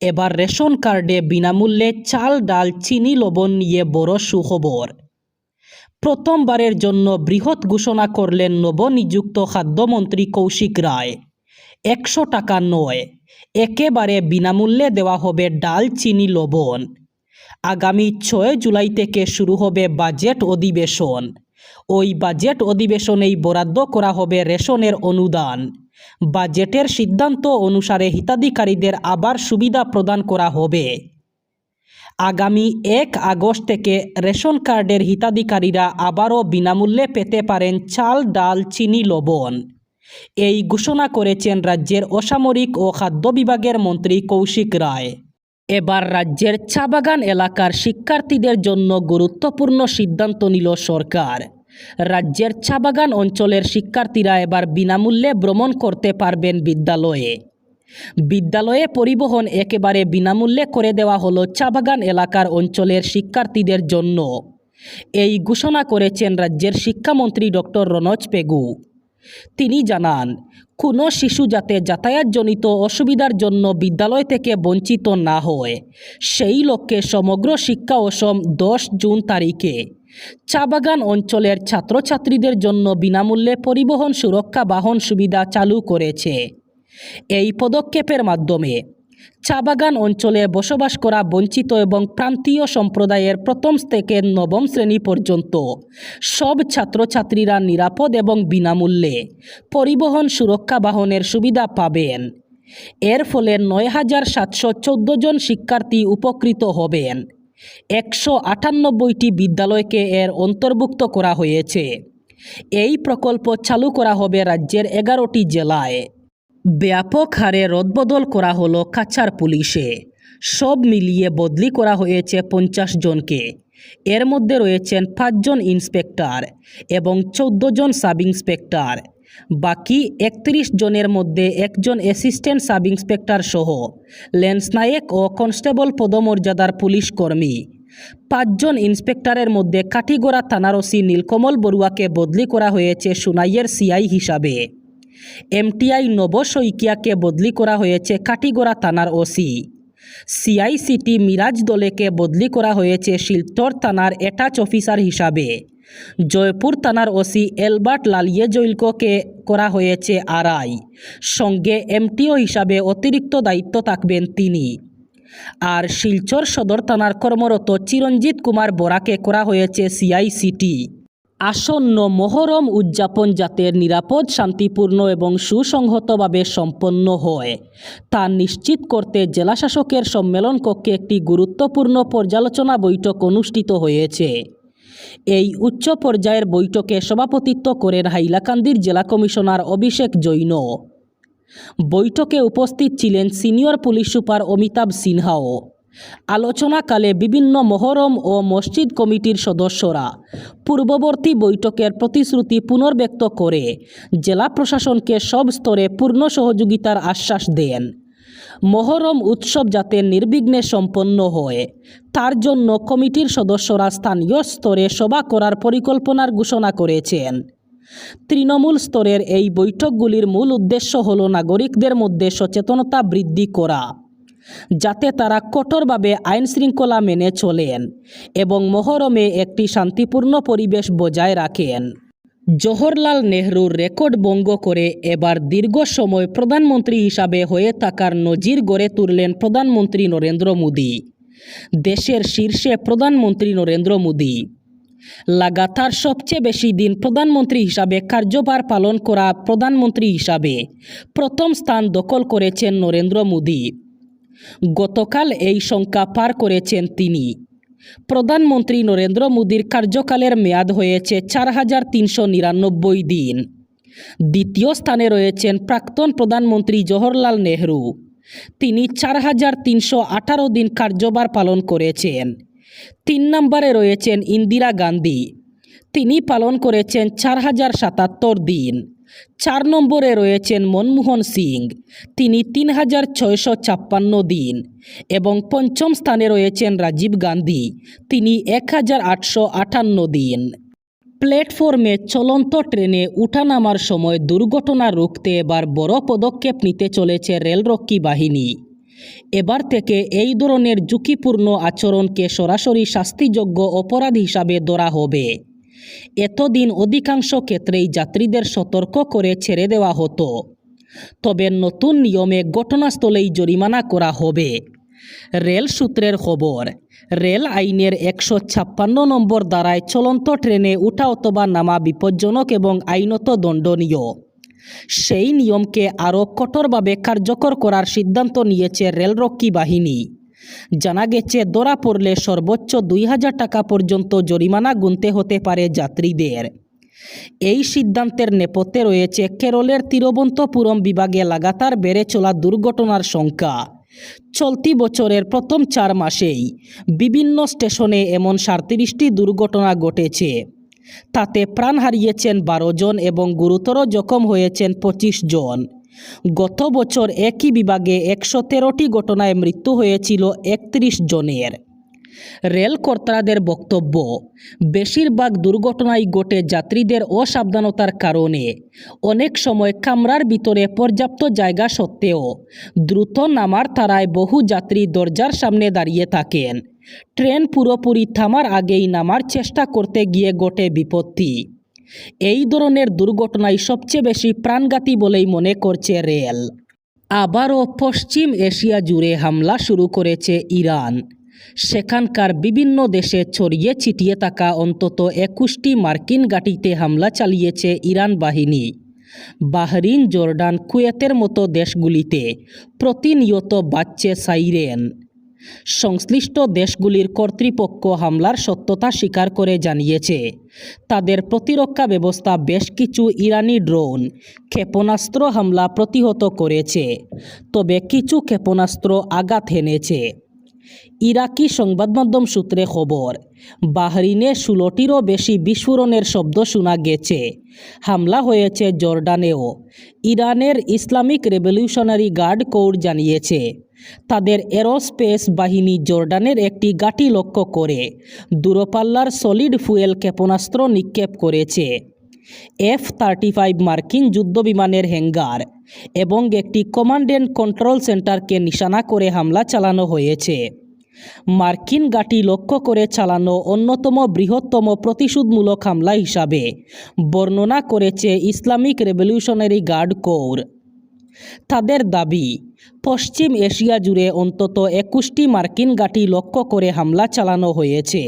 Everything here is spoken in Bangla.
এবার রেশন কার্ডে বিনামূল্যে চাল, ডাল, চিনি, লবণ নিয়ে বড় সুখবর। প্রথমবারের জন্য বৃহৎ ঘোষণা করলেন নবনিযুক্ত খাদ্যমন্ত্রী কৌশিক রায়। 100 টাকা নয়, একেবারে বিনামূল্যে দেওয়া হবে ডাল, চিনি, লবণ। আগামী 6 জুলাই থেকে শুরু হবে বাজেট অধিবেশন। ওই বাজেট অধিবেশনেই বরাদ্দ করা হবে রেশনের অনুদান। বাজেটের সিদ্ধান্ত অনুসারে হিতাধিকারীদের আবার সুবিধা প্রদান করা হবে। আগামী 1 আগস্ট থেকে রেশন কার্ডের হিতাধিকারীরা আবারও বিনামূল্যে পেতে পারেন চাল, ডাল, চিনি, লবণ। এই ঘোষণা করেছেন রাজ্যের অসামরিক ও খাদ্য বিভাগের মন্ত্রী কৌশিক রায়। এবার রাজ্যের চা বাগান এলাকার শিক্ষার্থীদের জন্য গুরুত্বপূর্ণ সিদ্ধান্ত নিল সরকার। রাজ্যের চা বাগান অঞ্চলের শিক্ষার্থীরা এবার বিনামূল্যে ভ্রমণ করতে পারবেন বিদ্যালয়ে। বিদ্যালয়ে পরিবহন একেবারে বিনামূল্যে করে দেওয়া হলো চা বাগান এলাকার অঞ্চলের শিক্ষার্থীদের জন্য। এই ঘোষণা করেছেন রাজ্যের শিক্ষামন্ত্রী ডক্টর রনোজ পেগু। তিনি জানান, কোনো শিশু যাতে যাতায়াতজনিত অসুবিধার জন্য বিদ্যালয় থেকে বঞ্চিত না হয়, সেই লক্ষ্যে সমগ্র শিক্ষা অসম 10 জুন তারিখে চা বাগান অঞ্চলের ছাত্রছাত্রীদের জন্য বিনামূল্যে পরিবহন সুরক্ষা বাহন সুবিধা চালু করেছে। এই পদক্ষেপের মাধ্যমে চা বাগান অঞ্চলে বসবাস করা বঞ্চিত এবং প্রান্তীয় সম্প্রদায়ের প্রথম থেকে 9ম শ্রেণী পর্যন্ত সব ছাত্রছাত্রীরা নিরাপদ এবং বিনামূল্যে পরিবহন সুরক্ষা বাহনের সুবিধা পাবেন। এর ফলে ৯,৭১৪ জন শিক্ষার্থী উপকৃত হবেন। 198টি বিদ্যালয়কে এর অন্তর্ভুক্ত করা হয়েছে। এই প্রকল্প চালু করা হবে রাজ্যের 11টি জেলায়। ব্যাপক হারে রদবদল করা হলো কাছাড় পুলিশে। সব মিলিয়ে বদলি করা হয়েছে 50 জনকে। এর মধ্যে রয়েছেন 5 জন ইন্সপেক্টর এবং 14 জন সাব ইন্সপেক্টর। বাকি 31 জনের মধ্যে একজন অ্যাসিস্ট্যান্ট সাব ইন্সপেক্টর সহ লেন্স নায়েক ও কনস্টেবল পদমর্যাদার পুলিশ কর্মী। 5 জন ইন্সপেক্টরের মধ্যে কাঠিগড়া থানার ওসি নীলকমল বড়ুয়াকে বদলি করা হয়েছে সুনাইয়ের সিআই হিসাবে। এমটিআই নব শইকিয়াকে বদলি করা হয়েছে কাঠিগড়া থানার ওসি। সিআইসিটি মিরাজ দলেকে বদলি করা হয়েছে শিলচর থানার অ্যাটাচ অফিসার হিসাবে। জয়পুর থানার ওসি এলবার্ট লালিয়েজৈলকে করা হয়েছে আরআই। সঙ্গে এমটিও হিসাবে অতিরিক্ত দায়িত্ব থাকবেন তিনি। আর শিলচর সদর থানার কর্মরত চিরঞ্জিত কুমার বরাকে করা হয়েছে সিআইসিটি। আসন্ন মহরম উদযাপন যাতে নিরাপদ, শান্তিপূর্ণ এবং সুসংহতভাবে সম্পন্ন হয় তা নিশ্চিত করতে জেলাশাসকের সম্মেলন কক্ষে একটি গুরুত্বপূর্ণ পর্যালোচনা বৈঠক অনুষ্ঠিত হয়েছে। এই উচ্চ পর্যায়ের বৈঠকে সভাপতিত্ব করেন হাইলাকান্দির জেলা কমিশনার অভিষেক জৈন। বৈঠকে উপস্থিত ছিলেন সিনিয়র পুলিশ সুপার অমিতাভ সিনহাও। আলোচনাকালে বিভিন্ন মহরম ও মসজিদ কমিটির সদস্যরা পূর্ববর্তী বৈঠকের প্রতিশ্রুতি পুনর্ব্যক্ত করে জেলা প্রশাসনকে সব স্তরে পূর্ণ সহযোগিতার আশ্বাস দেন। মহরম উৎসব যাতে নির্বিঘ্নে সম্পন্ন হয় তার জন্য কমিটির সদস্যরা স্থানীয় স্তরে সভা করার পরিকল্পনার ঘোষণা করেছেন। তৃণমূল স্তরের এই বৈঠকগুলির মূল উদ্দেশ্য হল নাগরিকদের মধ্যে সচেতনতা বৃদ্ধি করা, যাতে তারা কঠোরভাবে আইন শৃঙ্খলা মেনে চলেন এবং মহরমে একটি শান্তিপূর্ণ পরিবেশ বজায় রাখেন। জওহরলাল নেহরুর রেকর্ড ভঙ্গ করে এবার দীর্ঘ সময় প্রধানমন্ত্রী হিসাবে হয়ে থাকার নজির গড়ে তুললেন প্রধানমন্ত্রী নরেন্দ্র মোদী। দেশের শীর্ষে প্রধানমন্ত্রী নরেন্দ্র মোদী লাগাতার সবচেয়ে বেশি দিন প্রধানমন্ত্রী হিসাবে কার্যভার পালন করা প্রধানমন্ত্রী হিসাবে প্রথম স্থান দখল করেছেন নরেন্দ্র মোদী। গতকাল এই সংখ্যা পার করেছেন তিনি। প্রধানমন্ত্রী নরেন্দ্র মোদীর কার্যকালের মেয়াদ হয়েছে 4399 দিন। দ্বিতীয় স্থানে রয়েছেন প্রাক্তন প্রধানমন্ত্রী জওহরলাল নেহরু। তিনি 4318 দিন কার্যভার পালন করেছেন। 3 নম্বরে রয়েছেন ইন্দিরা গান্ধী। তিনি পালন করেছেন 4077 দিন। 4 নম্বরে রয়েছেন মনমোহন সিং। তিনি 3656 দিন এবং 5ম স্থানে রয়েছেন রাজীব গান্ধী। তিনি 1858 দিন। প্ল্যাটফর্মে চলন্ত ট্রেনে উঠানামার সময় দুর্ঘটনা রুখতে এবার বড় পদক্ষেপ নিতে চলেছে রেলরক্ষী বাহিনী। এবার থেকে এই ধরনের ঝুঁকিপূর্ণ আচরণকে সরাসরি শাস্তিযোগ্য অপরাধ হিসাবে ধরা হবে। এতদিন অধিকাংশ ক্ষেত্রেই যাত্রীদের সতর্ক করে ছেড়ে দেওয়া হতো, তবে নতুন নিয়মে ঘটনাস্থলেই জরিমানা করা হবে। রেল সূত্রের খবর, রেল আইনের 156 নম্বর ধারায় চলন্ত ট্রেনে ওঠা অথবা নামা বিপজ্জনক এবং আইনত দণ্ডনীয়। সেই নিয়মকে আরও কঠোরভাবে কার্যকর করার সিদ্ধান্ত নিয়েছে রেলরক্ষী বাহিনী। জানা গেছে, ধরা পড়লে সর্বোচ্চ 2000 টাকা পর্যন্ত জরিমানা গুনতে হতে পারে যাত্রীদের। এই সিদ্ধান্তের নেপথ্যে রয়েছে কেরলের তিরুবনন্তপুরম বিভাগে লাগাতার বেড়ে চলা দুর্ঘটনার সংখ্যা। চলতি বছরের প্রথম 4 মাসেই বিভিন্ন স্টেশনে এমন 37টি দুর্ঘটনা ঘটেছে। তাতে প্রাণ হারিয়েছেন 12 জন এবং গুরুতর জখম হয়েছেন 25 জন। গত বছর একই বিভাগে 113টি ঘটনায় মৃত্যু হয়েছিল 31 জনের। রেল কর্তাদের বক্তব্য, বেশিরভাগ দুর্ঘটনাই ঘটে যাত্রীদের অসাবধানতার কারণে। অনেক সময় কামরার ভিতরে পর্যাপ্ত জায়গা সত্ত্বেও দ্রুত নামার তাড়ায় বহু যাত্রী দরজার সামনে দাঁড়িয়ে থাকেন। ট্রেন পুরোপুরি থামার আগেই নামার চেষ্টা করতে গিয়ে ঘটে বিপত্তি। এই ধরনের দুর্ঘটনাই সবচেয়ে বেশি প্রাণঘাতী বলেই মনে করছে রেল। আবারও পশ্চিম এশিয়া জুড়ে হামলা শুরু করেছে ইরান। সেখানকার বিভিন্ন দেশে ছড়িয়ে ছিটিয়ে থাকা অন্তত 21টি মার্কিন ঘাঁটিতে হামলা চালিয়েছে ইরান বাহিনী। বাহরিন, জর্ডান, কুয়েতের মতো দেশগুলিতে প্রতিনিয়ত বাজছে সাইরেন। সংশ্লিষ্ট দেশগুলির কর্তৃপক্ষ হামলার সত্যতা স্বীকার করে জানিয়েছে, তাদের প্রতিরক্ষা ব্যবস্থা বেশ কিছু ইরানি ড্রোন ক্ষেপণাস্ত্র হামলা প্রতিহত করেছে, তবে কিছু ক্ষেপণাস্ত্র আঘাত হেনেছে। ইরাকি সংবাদমাধ্যম সূত্রে খবর, বাহরিনে 16টিরও বেশি বিস্ফোরণের শব্দ শোনা গেছে। হামলা হয়েছে জর্ডানেও। ইরানের ইসলামিক রেভলিউশনারি গার্ড কোর জানিয়েছে, তাদের এরোস্পেস বাহিনী জর্ডানের একটি ঘাঁটি লক্ষ্য করে দূরপাল্লার সলিড ফুয়েল ক্ষেপণাস্ত্র নিক্ষেপ করেছে। F-35 মার্কিন যুদ্ধবিমানের হ্যাঙ্গার এবং একটি কমান্ড অ্যান্ড কন্ট্রোল সেন্টারকে নিশানা করে হামলা চালানো হয়েছে। মার্কিন ঘাঁটি লক্ষ্য করে চালানো অন্যতম বৃহত্তম প্রতিশোধমূলক হামলা হিসাবে বর্ণনা করেছে ইসলামিক রেভলিউশনারি গার্ড কোর। তাদের দাবি, পশ্চিম এশিয়া জুড়ে অন্তত 21টি মার্কিন ঘাঁটি লক্ষ্য করে হামলা চালানো হয়েছে।